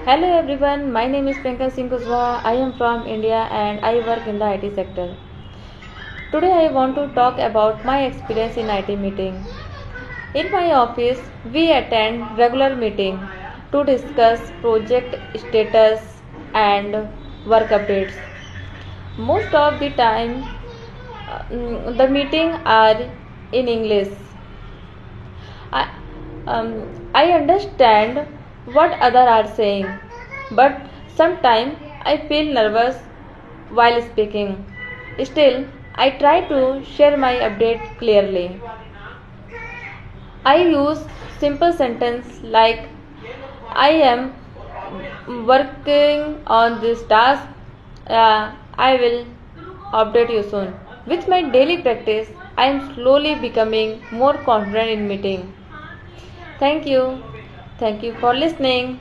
Hello everyone, my name is Priyanka Singh Kushwaha. I am from India and I work in the IT sector. Today I want to talk about my experience in IT meeting. In my office, we attend regular meeting to discuss project status and work updates. Most of the time, the meeting are in English. I, I understand what others are saying, but sometimes I feel nervous while speaking. Still, I try to share my update clearly. I use simple sentence like I am working on this task. I will update you soon. With my daily practice, I am slowly becoming more confident in meeting. Thank you. Thank you for listening.